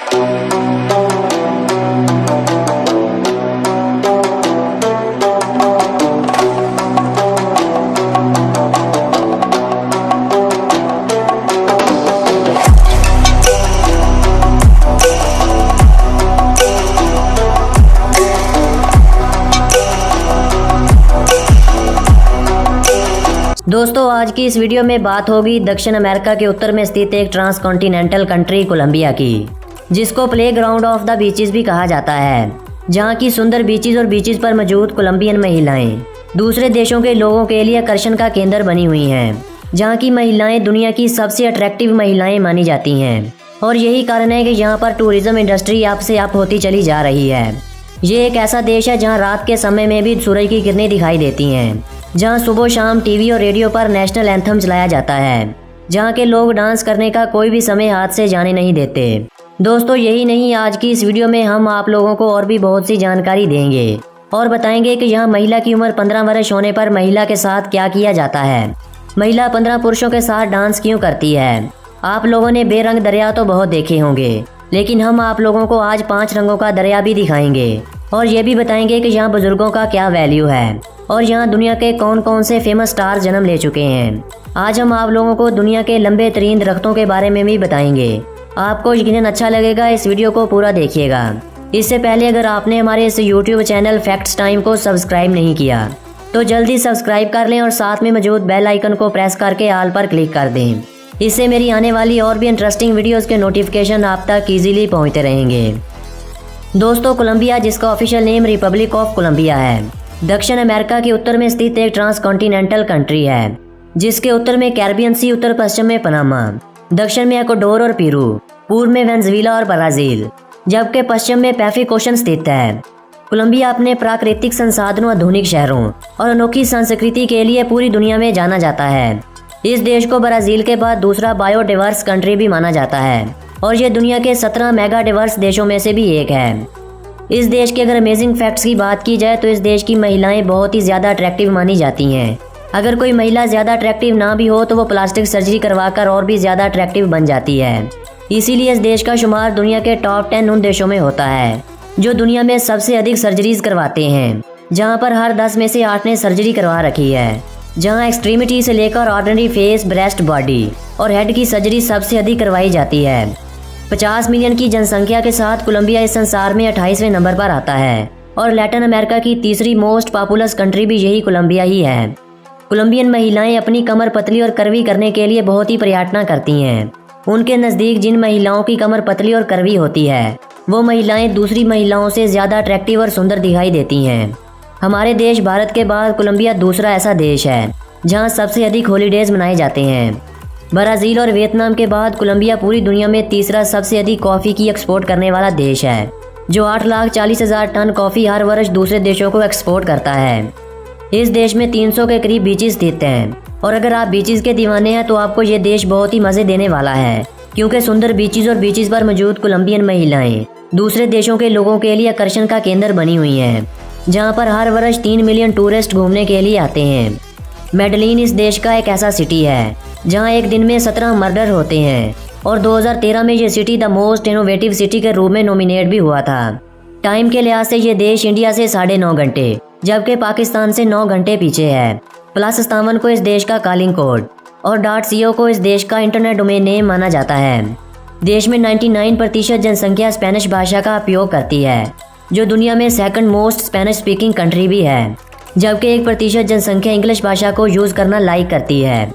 दोस्तों आज की इस वीडियो में बात होगी दक्षिण अमेरिका के उत्तर में स्थित एक ट्रांसकॉन्टिनेंटल कंट्री कोलंबिया की, जिसको प्लेग्राउंड ऑफ द बीचेस भी कहा जाता है, जहां की सुंदर बीचेस और बीचेस पर मौजूद कोलंबियन महिलाएं दूसरे देशों के लोगों के लिए आकर्षण का केंद्र बनी हुई हैं, जहां की महिलाएं दुनिया की सबसे अट्रैक्टिव महिलाएं मानी जाती हैं। और यही कारण है कि यहाँ पर टूरिज्म इंडस्ट्री आप से आप होती चली जा रही है। ये एक ऐसा देश है जहाँ रात के समय में भी सूरज की किरणें दिखाई देती हैं, जहां सुबह शाम टीवी और रेडियो पर नेशनल एंथम चलाया जाता है, जहां के लोग डांस करने का कोई भी समय हाथ से जाने नहीं देते। दोस्तों यही नहीं, आज की इस वीडियो में हम आप लोगों को और भी बहुत सी जानकारी देंगे और बताएंगे कि यहाँ महिला की उम्र 15 वर्ष होने पर महिला के साथ क्या किया जाता है, महिला 15 पुरुषों के साथ डांस क्यों करती है। आप लोगों ने बेरंग दरिया तो बहुत देखे होंगे, लेकिन हम आप लोगों को आज 5 रंगों का दरिया भी दिखाएंगे और ये भी बताएंगे कि यहाँ बुजुर्गों का क्या वैल्यू है और यहाँ दुनिया के कौन कौन से फेमस स्टार जन्म ले चुके हैं। आज हम आप लोगों को दुनिया के लंबे तरीन दरख्तों के बारे में भी बताएंगे। आपको यकीनन अच्छा लगेगा, इस वीडियो को पूरा देखिएगा। इससे पहले अगर आपने हमारे इस YouTube चैनल फैक्ट्स टाइम को सब्सक्राइब नहीं किया तो जल्दी सब्सक्राइब कर लें और साथ में मौजूद बेल आइकन को प्रेस करके ऑल पर क्लिक कर दें। इससे मेरी आने वाली और भी इंटरेस्टिंग वीडियोज़ के नोटिफिकेशन आप तक ईजिली पहुँचते रहेंगे। दोस्तों कोलंबिया, जिसका official name Republic of Colombia है, दक्षिण अमेरिका के उत्तर में स्थित एक ट्रांसकॉन्टिनेंटल कंट्री है, जिसके उत्तर में कैरिबियन सी, उत्तर पश्चिम में पनामा, दक्षिण में इक्वाडोर और पेरू, पूर्व में वेनेजुएला और ब्राजील, जबकि पश्चिम में पैसिफिक ओशन स्थित है। कोलंबिया अपने प्राकृतिक संसाधनों, आधुनिक शहरों और अनोखी संस्कृति के लिए पूरी दुनिया में जाना जाता है। इस देश को ब्राजील के बाद दूसरा बायोडाइवर्स कंट्री भी माना जाता है और ये दुनिया के 17 मेगा डाइवर्स देशों में से भी एक है। इस देश के अगर अमेजिंग फैक्ट्स की बात की जाए तो इस देश की महिलाएं बहुत ही ज़्यादा अट्रैक्टिव मानी जाती हैं। अगर कोई महिला ज़्यादा अट्रैक्टिव ना भी हो तो वो प्लास्टिक सर्जरी करवाकर और भी ज़्यादा अट्रैक्टिव बन जाती है। इसीलिए इस देश का शुमार दुनिया के टॉप 10 उन देशों में होता है जो दुनिया में सबसे अधिक सर्जरीज करवाते हैं, जहाँ पर हर 10 में से 8 ने सर्जरी करवा रखी है, जहाँ एक्सट्रीमिटी से लेकर ऑर्डिनरी फेस, ब्रेस्ट, बॉडी और हेड की सर्जरी सबसे अधिक करवाई जाती है। 50 मिलियन की जनसंख्या के साथ कोलंबिया इस संसार में 28वें नंबर पर आता है और लैटिन अमेरिका की तीसरी मोस्ट पॉपुलस कंट्री भी यही कोलंबिया ही है। कोलंबियन महिलाएं अपनी कमर पतली और कर्वी करने के लिए बहुत ही प्रयत्न करती हैं। उनके नज़दीक जिन महिलाओं की कमर पतली और कर्वी होती है वो महिलाएं दूसरी महिलाओं से ज़्यादा अट्रैक्टिव और सुंदर दिखाई देती हैं। हमारे देश भारत के बाद कोलंबिया दूसरा ऐसा देश है जहाँ सबसे अधिक हॉलीडेज मनाए जाते हैं। ब्राज़ील और वियतनाम के बाद कोलंबिया पूरी दुनिया में तीसरा सबसे अधिक कॉफ़ी की एक्सपोर्ट करने वाला देश है, जो 8,40,000 टन कॉफ़ी हर वर्ष दूसरे देशों को एक्सपोर्ट करता है। इस देश में 300 के करीब बीचेस स्थित हैं और अगर आप बीचेस के दीवाने हैं तो आपको ये देश बहुत ही मज़े देने वाला है, क्योंकि सुंदर बीचेस और बीचेस पर मौजूद कोलंबियन महिलाएं दूसरे देशों के लोगों के लिए आकर्षण का केंद्र बनी हुई हैं, जहाँ पर हर वर्ष 3 मिलियन टूरिस्ट घूमने के लिए आते हैं। मेडलिन इस देश का एक ऐसा सिटी है जहां एक दिन में 17 मर्डर होते हैं और 2013 में ये city the most innovative city के रूप में नॉमिनेट भी हुआ था। टाइम के लिहाज से ये देश इंडिया से 9.5 घंटे जबकि पाकिस्तान से 9 घंटे पीछे है। +57 को इस देश का कॉलिंग कोड और .co को इस देश का इंटरनेट डोमेन नेम माना जाता है। देश में 99% जनसंख्या स्पेनिश भाषा का उपयोग करती है, जो दुनिया में second most Spanish speaking country भी है, जबकि 1% जनसंख्या इंग्लिश भाषा को यूज़ करना लाइक करती है।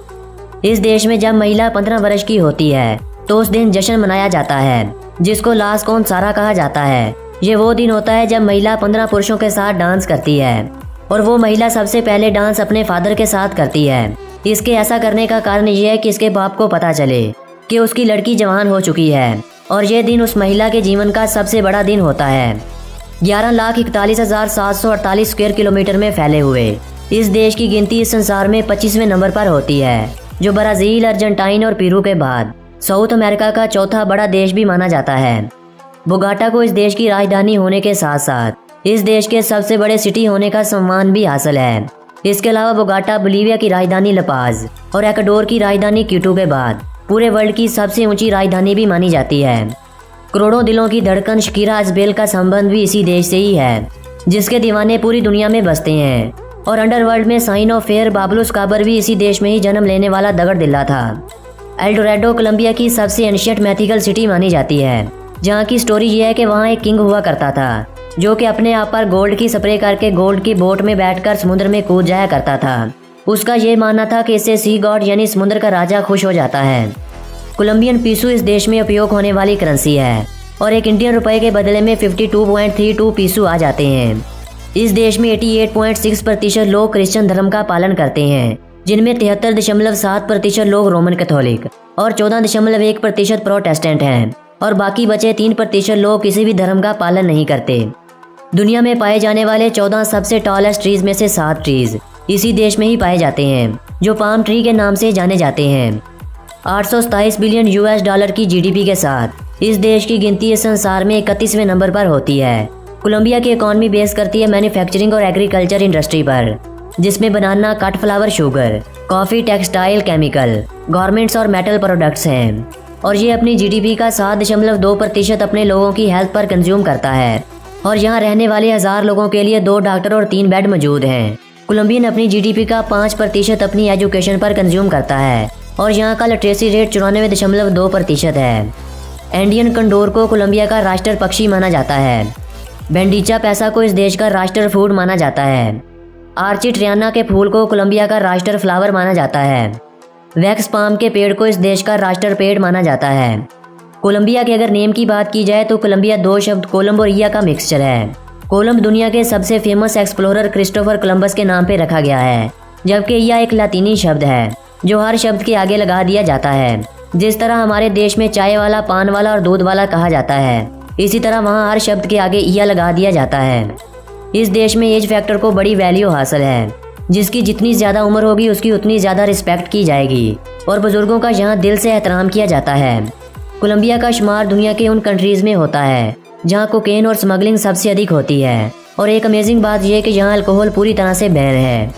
इस देश में जब महिला 15 वर्ष की होती है तो उस दिन जश्न मनाया जाता है, जिसको लास कौन सारा कहा जाता है। ये वो दिन होता है जब महिला 15 पुरुषों के साथ डांस करती है और वो महिला सबसे पहले डांस अपने फादर के साथ करती है। इसके ऐसा करने का कारण ये है कि इसके बाप को पता चले कि उसकी लड़की जवान हो चुकी है और ये दिन उस महिला के जीवन का सबसे बड़ा दिन होता है। 11,41,748 स्क्वायर किलोमीटर में फैले हुए इस देश की गिनती इस संसार में 25वें नंबर पर होती है, जो ब्राज़ील, अर्जेंटाइन और पेरू के बाद साउथ अमेरिका का चौथा बड़ा देश भी माना जाता है। बोगोटा को इस देश की राजधानी होने के साथ साथ इस देश के सबसे बड़े सिटी होने का सम्मान भी हासिल है। इसके अलावा बोगोटा बोलीविया की राजधानी लापाज और इक्वाडोर की राजधानी क्यूटो के बाद पूरे वर्ल्ड की सबसे ऊंची राजधानी भी मानी जाती है। करोड़ों दिलों की धड़कन शकीरा अजबेल का संबंध भी इसी देश से ही है, जिसके दीवाने पूरी दुनिया में बसते हैं। और अंडरवर्ल्ड में साइन ऑफ फेयर बाबलू स्काबर भी इसी देश में ही जन्म लेने वाला दगड़ दिल्ला था। एल डोराडो कोलंबिया की सबसे एंशिएंट मैथिकल सिटी मानी जाती है, जहाँ की स्टोरी ये है कि वहाँ एक किंग हुआ करता था जो कि अपने आप पर गोल्ड की स्प्रे करके गोल्ड की बोट में बैठकर समुद्र में कूद जाया करता था। उसका ये मानना था कि इससे सी गॉड यानी समुद्र का राजा खुश हो जाता है। कोलंबियन पीसू इस देश में उपयोग होने वाली करेंसी है और एक इंडियन रुपए के बदले में 52.32 पीसू आ जाते हैं। इस देश में 88.6% लोग क्रिश्चियन धर्म का पालन करते हैं, जिनमें 73.7% लोग रोमन कैथोलिक और 14.1% प्रोटेस्टेंट हैं और बाकी बचे 3% लोग किसी भी धर्म का पालन नहीं करते। दुनिया में पाए जाने वाले 14 सबसे टॉलेस्ट ट्रीज में से 7 ट्रीज इसी देश में ही पाए जाते हैं, जो पाम ट्री के नाम से जाने जाते हैं। 827 बिलियन US की GDP के साथ इस देश की गिनती इस संसार में 31वें नंबर पर होती है। कोलंबिया की इकॉनमी बेस करती है मैन्युफैक्चरिंग और एग्रीकल्चर इंडस्ट्री पर, जिसमें banana, cut flower, sugar, coffee, textile, chemical, garments और मेटल प्रोडक्ट्स हैं। और ये अपनी GDP का 7.2% अपने लोगों की हेल्थ पर कंज्यूम करता है। और यहाँ रहने वाले 1000 लोगों के लिए 2 डॉक्टर और 3 बेड मौजूद हैं। कोलंबियन अपनी GDP का 5% अपनी एजुकेशन पर कंज्यूम करता है और यहाँ का लिटरेसी रेट 94.2% है। एंडियन कंडोर को कोलंबिया का राष्ट्र पक्षी माना जाता है। बेंडीचा पैसा को इस देश का राष्ट्र फूड माना जाता है। आर्ची ट्रियाना के फूल को कोलंबिया का राष्ट्र फ्लावर माना जाता है। वैक्स पाम के पेड़ को इस देश का राष्ट्र पेड़ माना जाता है। कोलंबिया के अगर नेम की बात की जाए तो कोलंबिया 2 शब्द कोलंब और इया का मिक्सचर है। कोलंब दुनिया के सबसे फेमस एक्सप्लोरर क्रिस्टोफर कोलंबस के नाम पे रखा गया है, जबकि इया एक लातीनी शब्द है जो हर शब्द के आगे लगा दिया जाता है। जिस तरह हमारे देश में चाय वाला, पान वाला और दूध वाला कहा जाता है, इसी तरह वहाँ हर शब्द के आगे इया लगा दिया जाता है। इस देश में एज फैक्टर को बड़ी वैल्यू हासिल है, जिसकी जितनी ज़्यादा उम्र होगी उसकी उतनी ज़्यादा रिस्पेक्ट की जाएगी और बुजुर्गों का यहाँ दिल से एहतराम किया जाता है। कोलंबिया का शुमार दुनिया के उन कंट्रीज़ में होता है जहाँ कोकेन और स्मगलिंग सबसे अधिक होती है। और एक अमेजिंग बात यह है कि यहाँ अल्कोहल पूरी तरह से बैन है।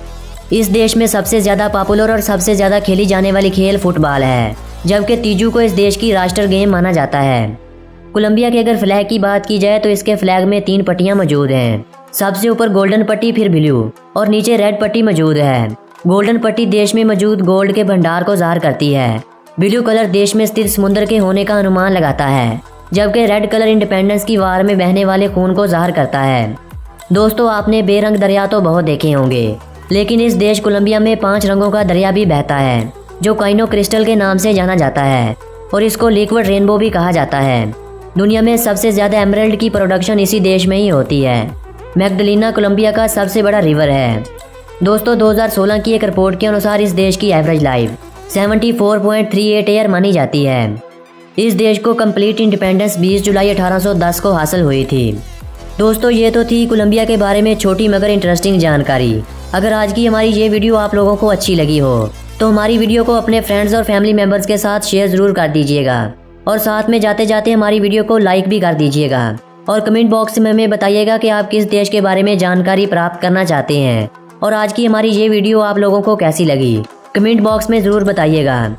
इस देश में सबसे ज़्यादा पॉपुलर और सबसे ज़्यादा खेली जाने वाली खेल फुटबॉल है, जबकि तीजू को इस देश की राष्ट्र गेम माना जाता है। कोलंबिया के अगर फ्लैग की बात की जाए तो इसके फ्लैग में 3 पट्टियाँ मौजूद हैं। सबसे ऊपर गोल्डन पट्टी, फिर ब्लू और नीचे रेड पट्टी मौजूद है। गोल्डन पट्टी देश में मौजूद गोल्ड के भंडार को ज़ाहिर करती है। ब्लू कलर देश में स्थित समुद्र के होने का अनुमान लगाता है, जबकि रेड कलर इंडिपेंडेंस की वार में बहने वाले खून को ज़ाहिर करता है। दोस्तों, आपने बेरंग दरिया तो बहुत देखे होंगे, लेकिन इस देश कोलंबिया में 5 रंगों का दरिया भी बहता है, जो काइनो क्रिस्टल के नाम से जाना जाता है और इसको लिक्विड रेनबो भी कहा जाता है। दुनिया में सबसे ज़्यादा एमरल्ड की प्रोडक्शन इसी देश में ही होती है। मैग्डलिना कोलंबिया का सबसे बड़ा रिवर है। दोस्तों, 2016 की एक रिपोर्ट के अनुसार इस देश की एवरेज लाइफ 74.38 ईयर मानी जाती है। इस देश को कंप्लीट इंडिपेंडेंस 20 जुलाई 1810 को हासिल हुई थी। दोस्तों, ये तो थी कोलंबिया के बारे में छोटी मगर इंटरेस्टिंग जानकारी। अगर आज की हमारी ये वीडियो आप लोगों को अच्छी लगी हो तो हमारी वीडियो को अपने फ्रेंड्स और फैमिली मेम्बर्स के साथ शेयर ज़रूर कर दीजिएगा और साथ में जाते जाते हमारी वीडियो को लाइक भी कर दीजिएगा और कमेंट बॉक्स में हमें बताइएगा कि आप किस देश के बारे में जानकारी प्राप्त करना चाहते हैं और आज की हमारी ये वीडियो आप लोगों को कैसी लगी। कमेंट बॉक्स में ज़रूर बताइएगा।